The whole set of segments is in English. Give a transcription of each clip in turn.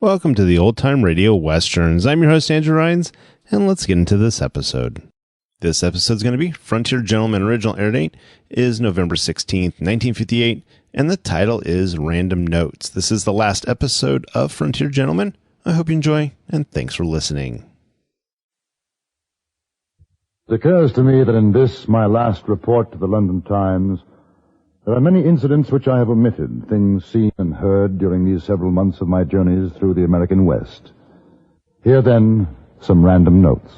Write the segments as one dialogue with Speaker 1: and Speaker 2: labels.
Speaker 1: Welcome to the Old Time Radio Westerns. I'm your host, Andrew Rhynes, and let's get into this episode. This episode is going to be Frontier Gentleman. Original air date is November 16th, 1958, and the title is Random Notes. This is the last episode of Frontier Gentleman. I hope you enjoy, and thanks for listening.
Speaker 2: It occurs to me that in this, my last report to the London Times, there are many incidents which I have omitted, things seen and heard during these several months of my journeys through the American West. Here, then, some random notes.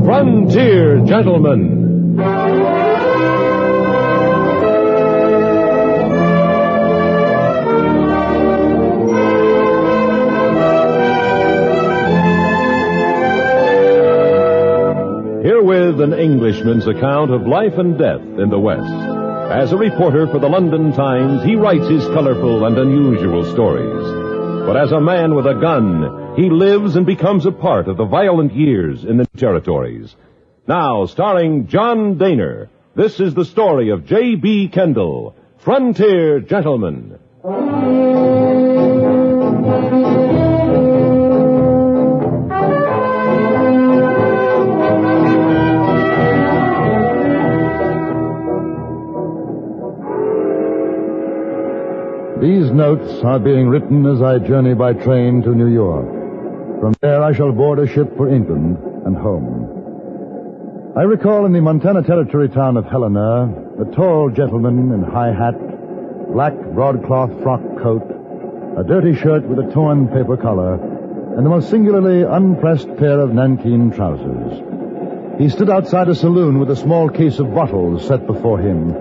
Speaker 3: Frontier Gentleman. Herewith an Englishman's account of life and death in the West. As a reporter for the London Times, he writes his colorful and unusual stories. But as a man with a gun, he lives and becomes a part of the violent years in the territories. Now, starring John Dehner, this is the story of J.B. Kendall, Frontier Gentleman.
Speaker 2: These notes are being written as I journey by train to New York. From there I shall board a ship for England and home. I recall in the Montana Territory town of Helena, a tall gentleman in high hat, black broadcloth frock coat, a dirty shirt with a torn paper collar, and the most singularly unpressed pair of nankeen trousers. He stood outside a saloon with a small case of bottles set before him.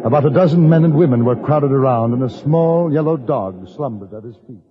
Speaker 2: About a dozen men and women were crowded around, and a small yellow dog slumbered at his feet.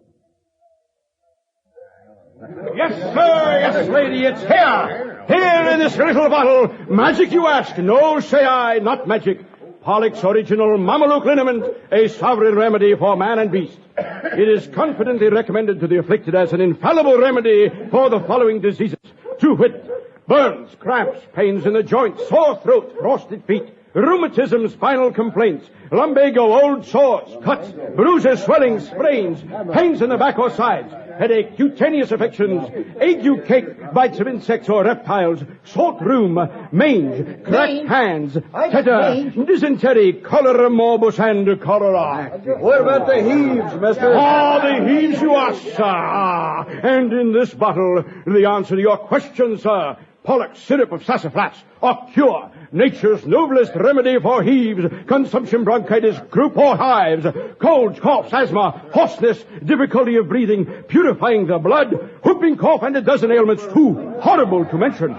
Speaker 4: Yes, sir, yes, lady, it's here. Here in this little bottle. Magic, you ask? No, say I, not magic. Pollock's original Mameluke liniment, a sovereign remedy for man and beast. It is confidently recommended to the afflicted as an infallible remedy for the following diseases. To wit, burns, cramps, pains in the joints, sore throat, frosted feet, rheumatism, spinal complaints, lumbago, old sores, cuts, bruises, swellings, sprains, pains in the back or sides, headache, cutaneous affections, ague, cake, bites of insects or reptiles, salt rheum, mange, cracked hands, tetter, dysentery, cholera morbus, and cholera.
Speaker 5: What about the heaves, mister?
Speaker 4: The heaves you ask, sir. And in this bottle, the answer to your question, sir. Pollock's syrup of sassafras, a cure, nature's noblest remedy for heaves, consumption, bronchitis, croup or hives, colds, coughs, asthma, hoarseness, difficulty of breathing, purifying the blood, whooping cough, and a dozen ailments too horrible to mention.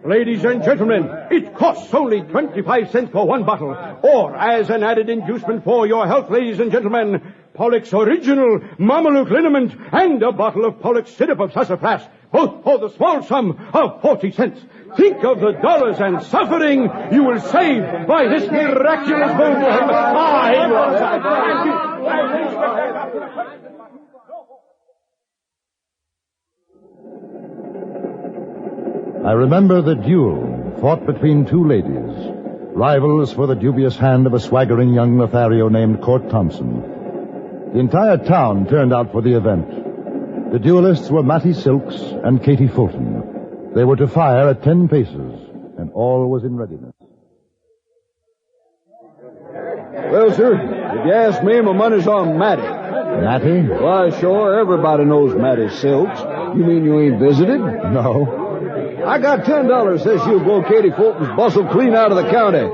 Speaker 4: Ladies and gentlemen, it costs only 25 cents for one bottle, or as an added inducement for your health, ladies and gentlemen, Pollock's original Mameluke liniment and a bottle of Pollock's syrup of sassafras, both for the small sum of 40 cents. Think of the dollars and suffering you will save by this miraculous boon to him.
Speaker 2: I remember the duel fought between two ladies, rivals for the dubious hand of a swaggering young Lothario named Court Thompson. The entire town turned out for the event. The duelists were Mattie Silks and Katie Fulton. They were to fire at 10 paces, and all was in readiness.
Speaker 5: Well, sir, if you ask me, my money's on Mattie.
Speaker 2: Mattie?
Speaker 5: Why, sure, everybody knows Mattie Silks. You mean you ain't visited?
Speaker 2: No.
Speaker 5: I got $10 says she'll blow Katie Fulton's bustle clean out of the county.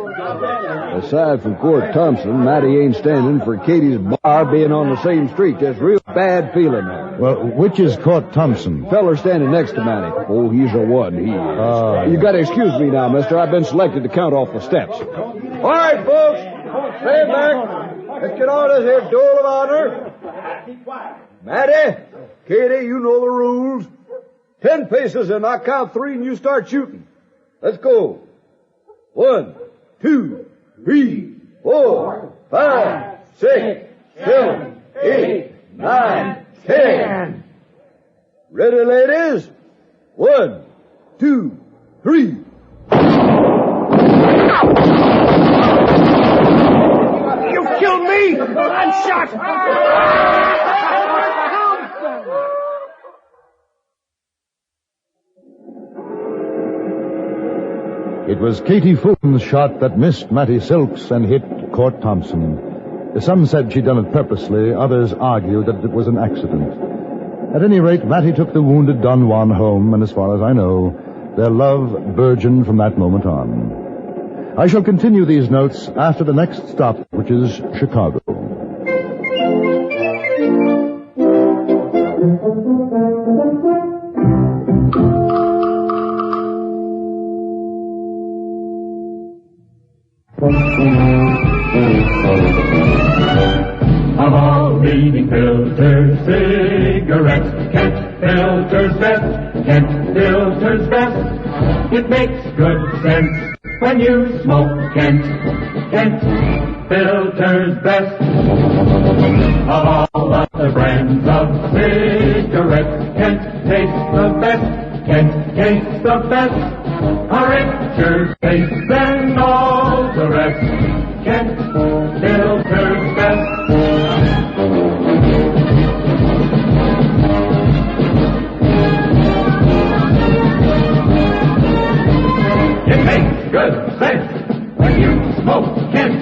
Speaker 5: Aside from Court Thompson, Mattie ain't standing for Katie's bar being on the same street. Just real bad feeling there.
Speaker 2: Well, which is Court Thompson?
Speaker 5: Feller standing next to Mattie. Oh, he's a one, he is. You gotta excuse me now, mister. I've been selected to count off the steps. All right, folks. Stay back. Let's get on this here duel of honor. Mattie, Katie, you know the rules. 10 paces and I count 3 and you start shooting. Let's go. 1, 2, 3, 4, 5, 6, 7, 8, 9, 10. Ready, ladies? 1, 2, 3.
Speaker 4: me! I'm shot!
Speaker 2: It was Katie Fulton's shot that missed Mattie Silks and hit Court Thompson. Some said she'd done it purposely. Others argued that it was an accident. At any rate, Mattie took the wounded Don Juan home, and as far as I know, their love burgeoned from that moment on. I shall continue these notes after the next stop, which is Chicago.
Speaker 6: Of all leading filters, cigarettes, Kent filters best, Kent filters best. It makes good sense when you smoke Kent, Kent filters best. Of all other brands of cigarettes, Kent tastes the best, Kent tastes the best. A richer taste than all the rest, Kent filters best. It makes good sense when you smoke Kent.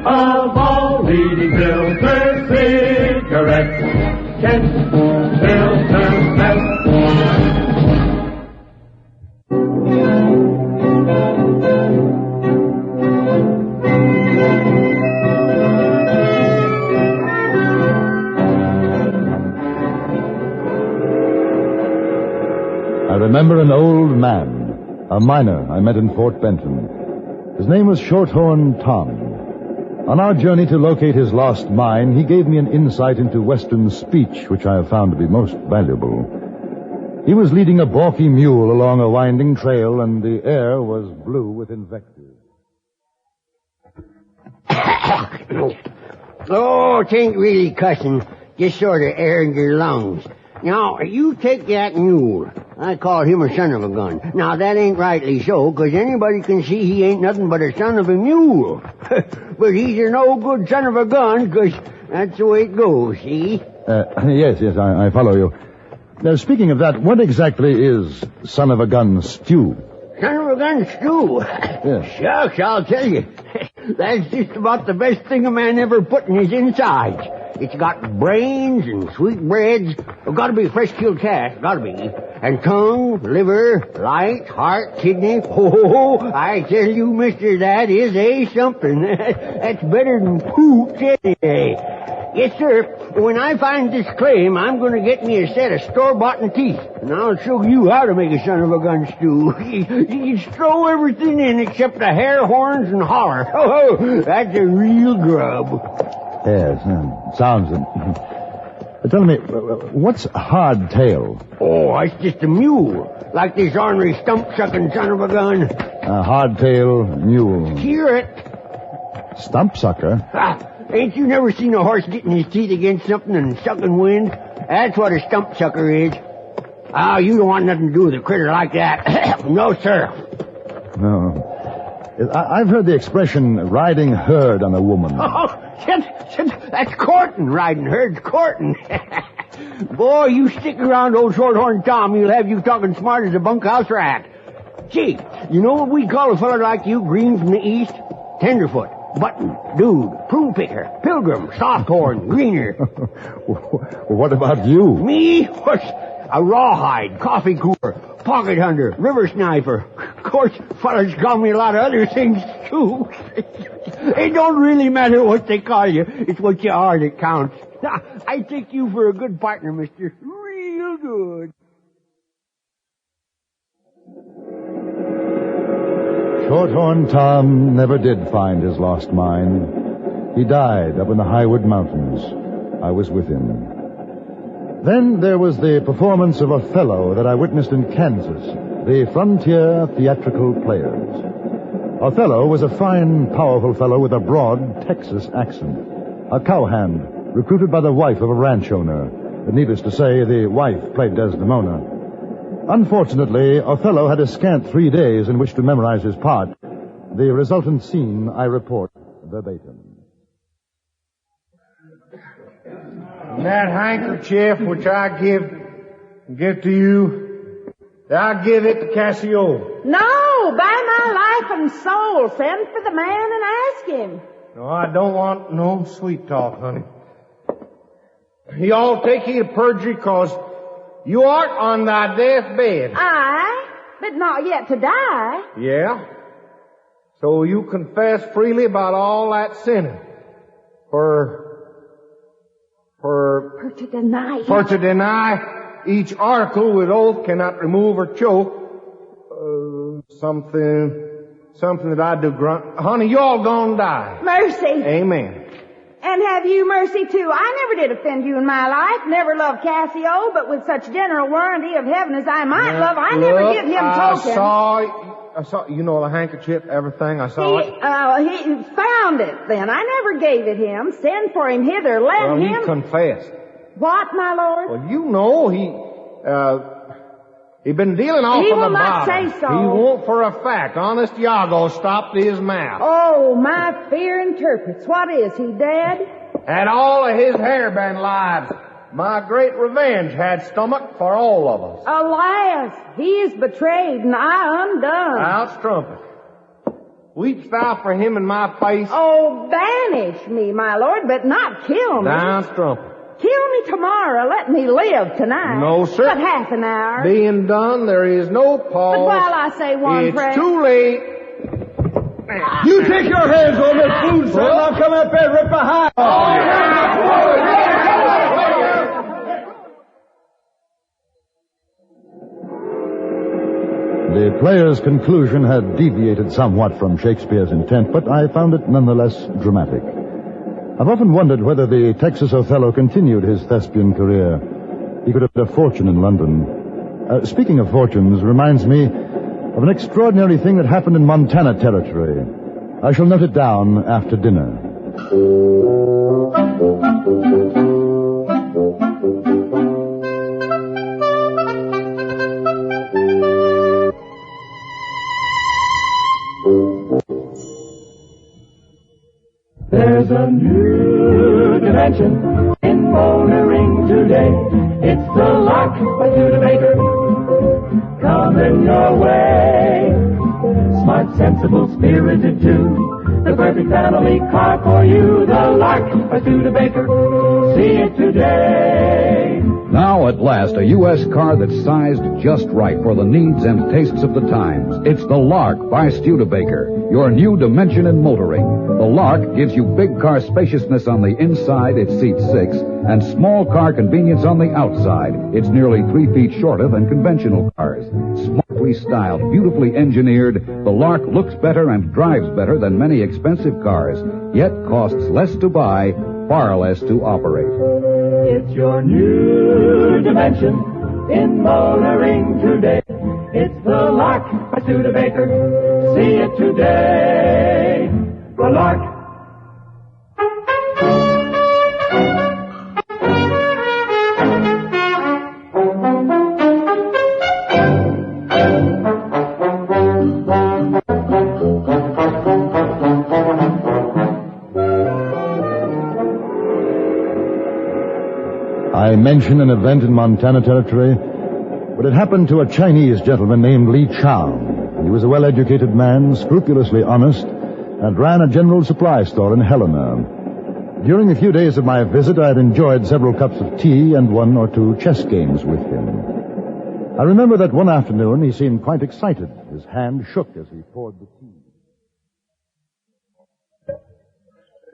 Speaker 6: Of all leading filter cigarettes, Kent filters best.
Speaker 2: I remember an old man, a miner I met in Fort Benton. His name was Shorthorn Tom. On our journey to locate his lost mine, he gave me an insight into Western speech, which I have found to be most valuable. He was leading a balky mule along a winding trail, and the air was blue with invective.
Speaker 7: Oh, it ain't really cussing, just sort of airing your lungs. Now, you take that mule. I call him a son of a gun. Now, that ain't rightly so, 'cause anybody can see he ain't nothing but a son of a mule. But he's a no good son of a gun, 'cause that's the way it goes, see?
Speaker 2: Yes, I follow you. Now, speaking of that, what exactly is son of a gun stew?
Speaker 7: Son of a gun stew?
Speaker 2: Yes.
Speaker 7: Shucks, I'll tell you. That's just about the best thing a man ever put in his insides. It's got brains and sweetbreads. Gotta be fresh-killed calf, gotta be. And tongue, liver, light, heart, kidney. Oh, I tell you, mister, that is a something. That's better than pooch any day. Yes, sir. When I find this claim, I'm going to get me a set of store-bought teeth. And I'll show you how to make a son of a gun stew. You just throw everything in except the hair, horns, and holler. Oh, that's a real grub.
Speaker 2: Yes, sounds it. Tell me, what's hardtail?
Speaker 7: Oh, it's just a mule. Like this ornery stump-sucking son of a gun.
Speaker 2: A hardtail mule.
Speaker 7: Hear it.
Speaker 2: Stump sucker?
Speaker 7: Ain't you never seen a horse getting his teeth against something and sucking wind? That's what a stump sucker is. Oh, you don't want nothing to do with a critter like that. No, sir.
Speaker 2: No. I've heard the expression riding herd on a woman.
Speaker 7: Oh, that's courting, riding herd's courting. Boy, you stick around old Shorthorn Tom, he'll have you talking smart as a bunkhouse rat. Gee, you know what we call a fella like you, green from the east? Tenderfoot, button, dude, prune picker, pilgrim, softhorn, greener.
Speaker 2: What about you?
Speaker 7: Me? What? A rawhide, coffee cooler, pocket hunter, river sniper. Of course, fellas call me a lot of other things, too. It don't really matter what they call you. It's what you are that counts. Now, I take you for a good partner, mister. Real good.
Speaker 2: Shorthorn Tom never did find his lost mine. He died up in the Highwood Mountains. I was with him. Then there was the performance of Othello that I witnessed in Kansas, the Frontier Theatrical Players. Othello was a fine, powerful fellow with a broad Texas accent, a cowhand recruited by the wife of a ranch owner. Needless to say, the wife played Desdemona. Unfortunately, Othello had a scant 3 days in which to memorize his part, The resultant scene I report verbatim.
Speaker 8: That handkerchief which I give to you, I'll give it to Cassio.
Speaker 9: No, by my life and soul, send for the man and ask him.
Speaker 8: No, I don't want no sweet talk, honey. Y'all take heed of perjury, 'cause you art on thy deathbed.
Speaker 9: Aye, but not yet to die.
Speaker 8: Yeah? So you confess freely about all that sinning. For
Speaker 9: to deny him.
Speaker 8: For to deny each article with oath cannot remove or choke. Something that I do grunt. Honey, you all gonna die.
Speaker 9: Mercy.
Speaker 8: Amen.
Speaker 9: And have you mercy too. I never did offend you in my life. Never loved Cassio, but with such general warranty of heaven as I might love, I never give him token.
Speaker 8: I saw, you know, the handkerchief, everything, I saw it.
Speaker 9: He found it then. I never gave it him. Send for him hither. Let him.
Speaker 8: He confessed.
Speaker 9: What, my lord?
Speaker 8: Well, you know, he been dealing off
Speaker 9: He
Speaker 8: on
Speaker 9: will
Speaker 8: the
Speaker 9: not
Speaker 8: bottom.
Speaker 9: say so.
Speaker 8: He won't for a fact. Honest Iago stopped his mouth.
Speaker 9: Oh, my fear interprets. What is he, dead?
Speaker 8: Had all of his hair been lives, my great revenge had stomach for all of us.
Speaker 9: Alas, he is betrayed and I undone.
Speaker 8: Out strumpet. Weepst thou for him in my face?
Speaker 9: Oh, banish me, my lord, but not kill me.
Speaker 8: Down strumpet.
Speaker 9: Kill me tomorrow. Let me live tonight.
Speaker 8: No, sir.
Speaker 9: But half an hour.
Speaker 8: Being done, there is no pause.
Speaker 9: But while I say one prayer.
Speaker 8: It's too late.
Speaker 5: You take your hands on that food, son. I'll come up there and rip a hide.
Speaker 2: The player's conclusion had deviated somewhat from Shakespeare's intent, but I found it nonetheless dramatic. I've often wondered whether the Texas Othello continued his thespian career. He could have made a fortune in London. Speaking of fortunes, reminds me of an extraordinary thing that happened in Montana Territory. I shall note it down after dinner.
Speaker 6: There's a new dimension in motoring today. It's the Lark by Studebaker. Coming your way. Smart, sensible, spirited too. The perfect family car for you. The Lark by Studebaker. See it today.
Speaker 10: Now, at last, a U.S. car that's sized just right for the needs and tastes of the times. It's the Lark by Studebaker, your new dimension in motoring. The Lark gives you big car spaciousness on the inside, it seats 6, and small car convenience on the outside. It's nearly 3 feet shorter than conventional cars. Smartly styled, beautifully engineered, the Lark looks better and drives better than many expensive cars, yet costs less to buy, far less to operate.
Speaker 6: It's your new dimension in motoring today. It's the Lark by Studebaker. See it today. The Lark.
Speaker 2: I mention an event in Montana Territory, but it happened to a Chinese gentleman named Li Chao. He was a well-educated man, scrupulously honest, and ran a general supply store in Helena. During a few days of my visit, I had enjoyed several cups of tea and 1 or 2 chess games with him. I remember that one afternoon he seemed quite excited. His hand shook as he poured the tea.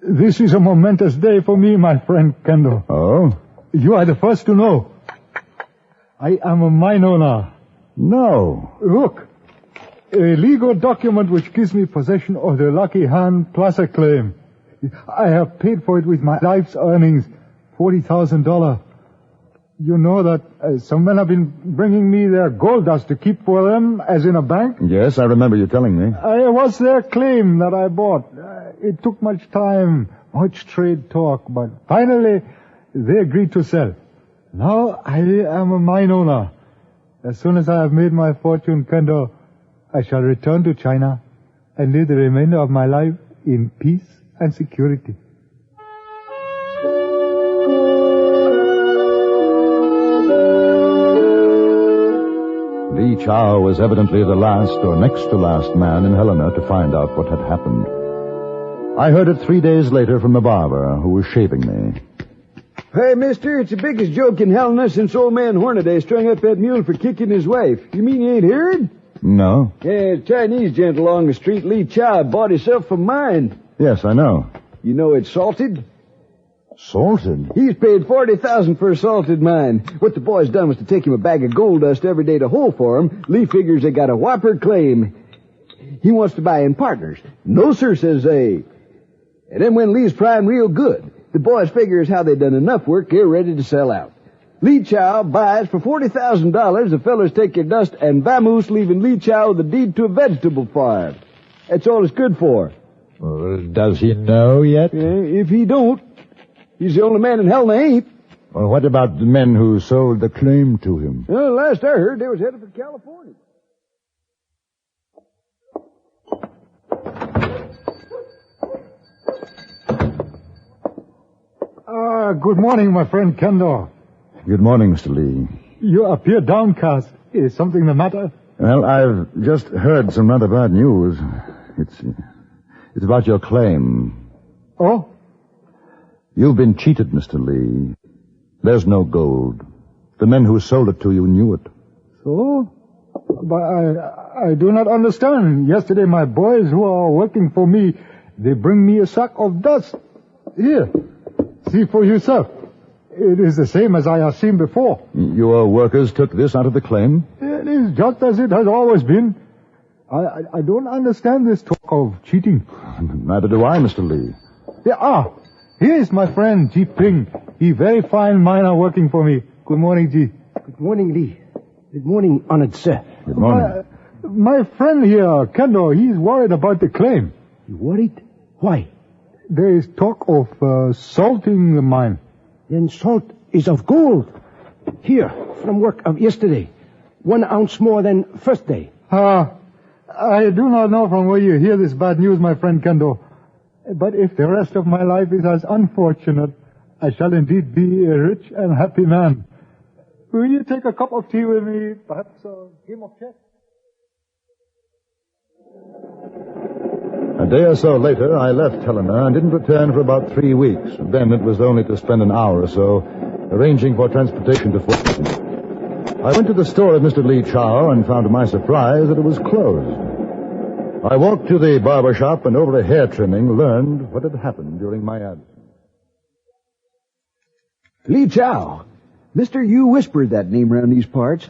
Speaker 11: This is a momentous day for me, my friend Kendall.
Speaker 2: Oh?
Speaker 11: You are the first to know. I am a mine owner.
Speaker 2: No.
Speaker 11: Look, a legal document which gives me possession of the Lucky Hand Plaza claim. I have paid for it with my life's earnings, $40,000. You know that some men have been bringing me their gold dust to keep for them, as in a bank?
Speaker 2: Yes, I remember you telling me.
Speaker 11: It was their claim that I bought. It took much time, much trade talk, but finally they agreed to sell. Now I am a mine owner. As soon as I have made my fortune, Kendall, I shall return to China and live the remainder of my life in peace and security.
Speaker 2: Lee Chow was evidently the last or next to last man in Helena to find out what had happened. I heard it 3 days later from the barber who was shaving me.
Speaker 5: Hey, mister, it's the biggest joke in Helena since old man Hornaday strung up that mule for kicking his wife. You mean you ain't heard?
Speaker 2: No.
Speaker 5: Yeah, a Chinese gent along the street, Lee Chow, bought himself a mine.
Speaker 2: Yes, I know.
Speaker 5: You know it's salted?
Speaker 2: Salted?
Speaker 5: He's paid $40,000 for a salted mine. What the boys done was to take him a bag of gold dust every day to hole for him. Lee figures they got a whopper claim. He wants to buy in partners. No, sir, says they. And then when Lee's primed real good, the boys figures how they done enough work, they're ready to sell out. Lee Chow buys for $40,000. The fellas take your dust and vamoose, leaving Lee Chow the deed to a vegetable farm. That's all it's good for.
Speaker 12: Does he know yet?
Speaker 5: If he don't, he's the only man in hell that ain't.
Speaker 2: Well, what about the men who sold the claim to him?
Speaker 5: Well, last I heard, they was headed for California.
Speaker 11: Good morning, my friend Kendall.
Speaker 2: Good morning, Mr. Lee.
Speaker 11: You appear downcast. Is something the matter?
Speaker 2: Well, I've just heard some rather bad news. It's about your claim.
Speaker 11: Oh?
Speaker 2: You've been cheated, Mr. Lee. There's no gold. The men who sold it to you knew it.
Speaker 11: So? But I do not understand. Yesterday my boys who are working for me, they bring me a sack of dust. Here. See for yourself. It is the same as I have seen before.
Speaker 2: Your workers took this out of the claim?
Speaker 11: It is just as it has always been. I don't understand this talk of cheating.
Speaker 2: Neither do I, Mr. Lee.
Speaker 11: Here is my friend, Ji Ping. He very fine miner working for me. Good morning, Ji.
Speaker 13: Good morning, Lee. Good morning, honored sir.
Speaker 2: Good morning.
Speaker 11: My friend here, Kendall, he's worried about the claim.
Speaker 13: You worried? Why?
Speaker 11: There is talk of salting the mine.
Speaker 13: Then salt is of gold. Here, from work of yesterday. 1 ounce more than first day.
Speaker 11: I do not know from where you hear this bad news, my friend Kendall. But if the rest of my life is as unfortunate, I shall indeed be a rich and happy man. Will you take a cup of tea with me? Perhaps a game of chess?
Speaker 2: A day or so later, I left Helena and didn't return for about 3 weeks. Then it was only to spend an hour or so arranging for transportation to Fort Worth. I went to the store of Mr. Lee Chow and found to my surprise that it was closed. I walked to the barber shop and over a hair trimming learned what had happened during my absence.
Speaker 5: Lee Chow. Mister, you whispered that name around these parts.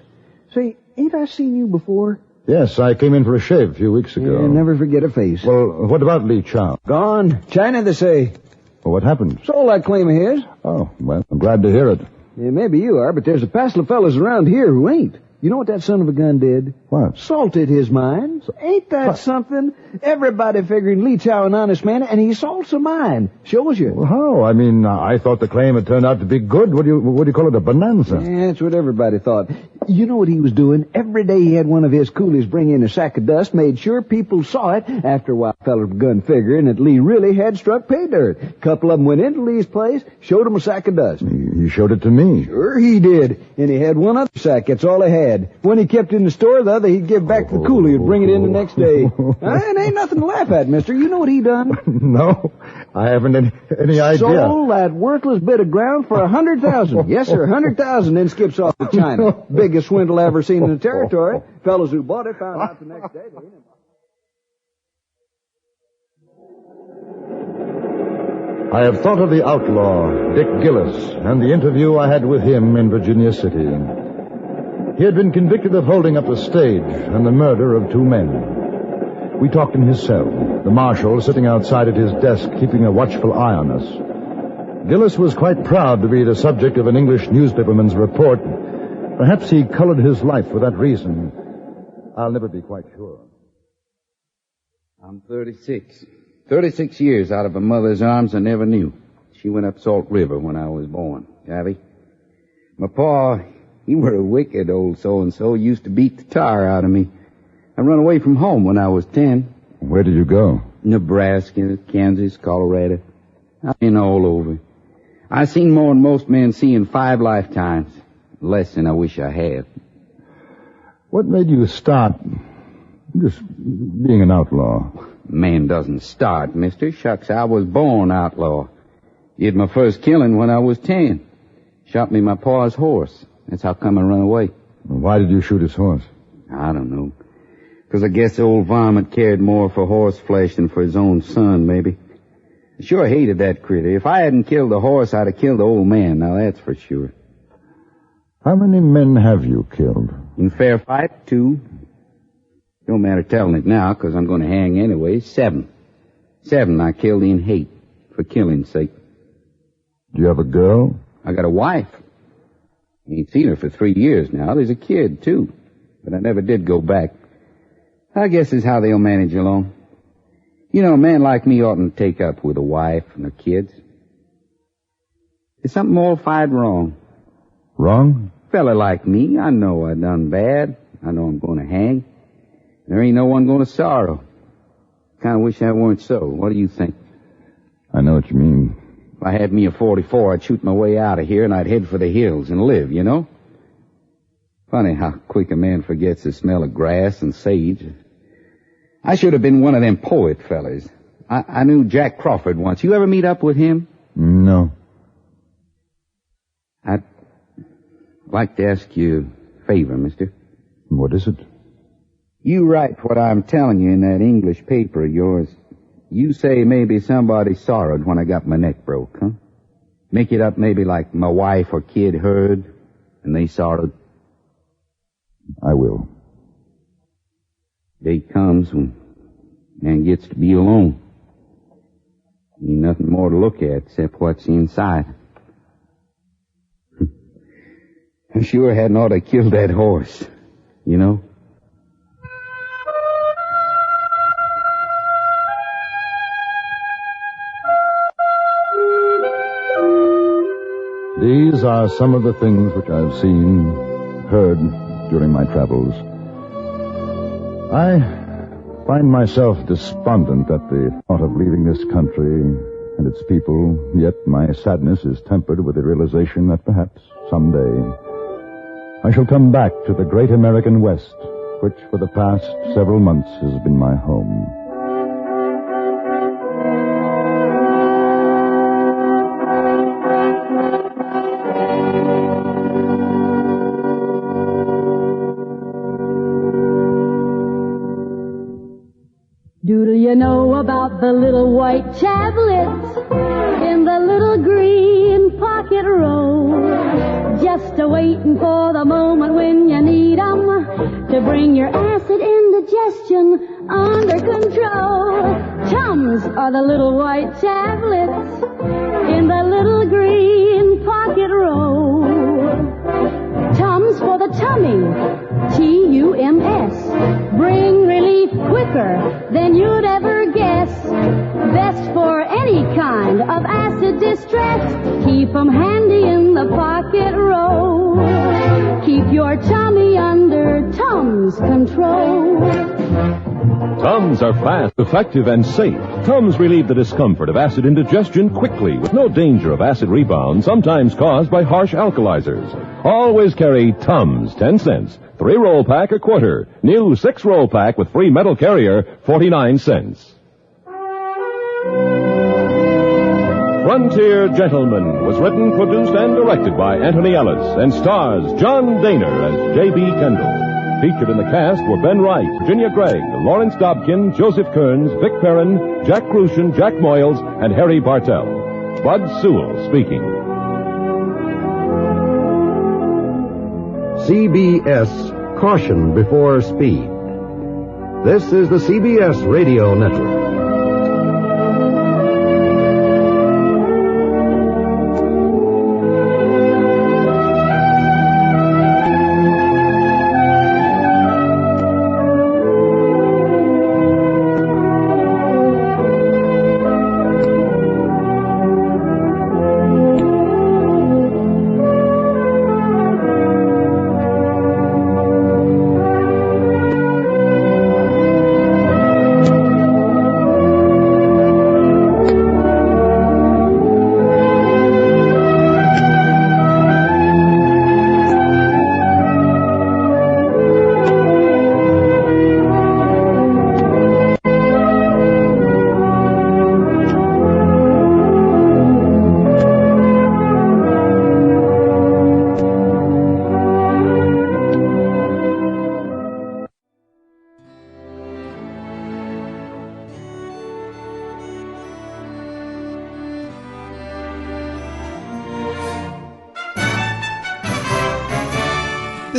Speaker 5: Say, ain't I seen you before?
Speaker 2: Yes, I came in for a shave a few weeks ago.
Speaker 5: Yeah, never forget a face.
Speaker 2: Well, what about Lee Chow?
Speaker 5: Gone. China, they say.
Speaker 2: Well, what happened?
Speaker 5: Sold that claim of his.
Speaker 2: Oh, well, I'm glad to hear it.
Speaker 5: Yeah, maybe you are, but there's a passel of fellas around here who ain't. You know what that son of a gun did?
Speaker 2: What?
Speaker 5: Salted his mine. Ain't that something? Everybody figuring Lee Chow an honest man, and he salts a mine. Shows you.
Speaker 2: Well, how? I mean, I thought the claim had turned out to be good. What do you call it, a bonanza?
Speaker 5: Yeah, that's what everybody thought. You know what he was doing? Every day he had one of his coolies bring in a sack of dust, made sure people saw it. After a while, fellas begun figuring that Lee really had struck pay dirt. A couple of them went into Lee's place, showed him a sack of dust.
Speaker 2: He showed it to me.
Speaker 5: Sure he did. And he had one other sack. That's all he had. One he kept in the store, the other he'd give back to the coolie who'd bring it in the next day. It ain't nothing to laugh at, mister. You know what he done?
Speaker 2: No, I haven't any idea.
Speaker 5: Sold that worthless bit of ground for $100,000. Yes, sir, $100,000, then skips off to China. Biggest swindle I ever seen in the territory. Fellows who bought it found out the next day.
Speaker 2: I have thought of the outlaw, Dick Gillis, and the interview I had with him in Virginia City. He had been convicted of holding up the stage and the murder of 2 men. We talked in his cell, the marshal sitting outside at his desk keeping a watchful eye on us. Gillis was quite proud to be the subject of an English newspaperman's report. Perhaps he colored his life for that reason. I'll never be quite sure.
Speaker 14: I'm 36. 36 years out of a mother's arms I never knew. She went up Salt River when I was born. Javi. My pa, he were a wicked old so-and-so, used to beat the tar out of me. I run away from home when I was 10.
Speaker 2: Where did you go?
Speaker 14: Nebraska, Kansas, Colorado. I've been all over. I've seen more than most men see in 5 lifetimes. Less than I wish I had.
Speaker 2: What made you start just being an outlaw?
Speaker 14: Man doesn't start, mister. Shucks, I was born outlaw. Did my first killing when I was 10. Shot me my pa's horse. That's how come I run away.
Speaker 2: Why did you shoot his horse?
Speaker 14: I don't know. 'Cause I guess the old varmint cared more for horse flesh than for his own son, maybe. I sure hated that critter. If I hadn't killed the horse, I'd have killed the old man. Now, that's for sure.
Speaker 2: How many men have you killed?
Speaker 14: In fair fight, 2. Don't matter telling it now, 'cause I'm going to hang anyway. 7. 7 I killed in hate, for killing's sake.
Speaker 2: Do you have a girl?
Speaker 14: I got a wife. Ain't seen her for 3 years now. There's a kid, too. But I never did go back. I guess is how they'll manage along. You know, a man like me oughtn't to take up with a wife and her kids. There's something mortified wrong.
Speaker 2: Wrong?
Speaker 14: Fella like me, I know I done bad. I know I'm going to hang. There ain't no one going to sorrow. Kind of wish that weren't so. What do you think?
Speaker 2: I know what you mean.
Speaker 14: If I had me a 44, I'd shoot my way out of here and I'd head for the hills and live, you know? Funny how quick a man forgets the smell of grass and sage. I should have been one of them poet fellas. I knew Jack Crawford once. You ever meet up with him?
Speaker 2: No.
Speaker 14: I'd like to ask you a favor, mister.
Speaker 2: What is it?
Speaker 14: You write what I'm telling you in that English paper of yours. You say maybe somebody sorrowed when I got my neck broke, huh? Make it up maybe like my wife or kid heard, and they sorrowed.
Speaker 2: I will.
Speaker 14: Day comes when man gets to be alone. Ain't nothing more to look at except what's inside. I sure hadn't ought to kill that horse, you know?
Speaker 2: These are some of the things which I've seen, heard during my travels. I find myself despondent at the thought of leaving this country and its people, yet my sadness is tempered with the realization that perhaps someday I shall come back to the great American West, which for the past several months has been my home.
Speaker 15: Do you know about the little white tablets in the little green pocket roll? Just a-waiting for the moment when you need 'em to bring your acid indigestion under control. Tums are the little white tablets in the little green pocket roll. Tums for the tummy, T-U-M-S. Bring relief quicker than you'd ever guess. Best for any kind of acid distress. Keep 'em handy in the pocket roll. Keep your tummy under Tums control.
Speaker 3: Tums are fast, effective, and safe. Tums relieve the discomfort of acid indigestion quickly with no danger of acid rebound, sometimes caused by harsh alkalizers. Always carry Tums, 10 cents. 3-roll pack, a quarter. New 6-roll pack with free metal carrier, 49 cents. Frontier Gentleman was written, produced, and directed by Antony Ellis and stars John Dehner as J.B. Kendall. Featured in the cast were Ben Wright, Virginia Gregg, Lawrence Dobkin, Joseph Kearns, Vic Perrin, Jack Kruschen, Jack Moyles, and Harry Bartell. Bud Sewell speaking.
Speaker 16: CBS, caution before speed. This is the CBS Radio Network.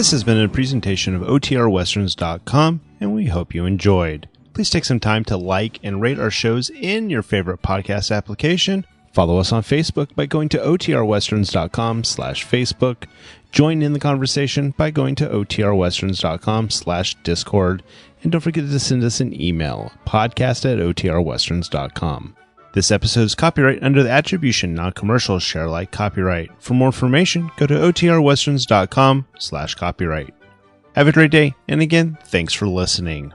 Speaker 1: This has been a presentation of OTRWesterns.com, and we hope you enjoyed. Please take some time to like and rate our shows in your favorite podcast application. Follow us on Facebook by going to OTRWesterns.com/Facebook. Join in the conversation by going to OTRWesterns.com/Discord. And don't forget to send us an email, podcast@OTRWesterns.com. This episode is copyright under the Attribution Non-Commercial Share Alike copyright. For more information, go to OTRWesterns.com/copyright. Have a great day, and again, thanks for listening.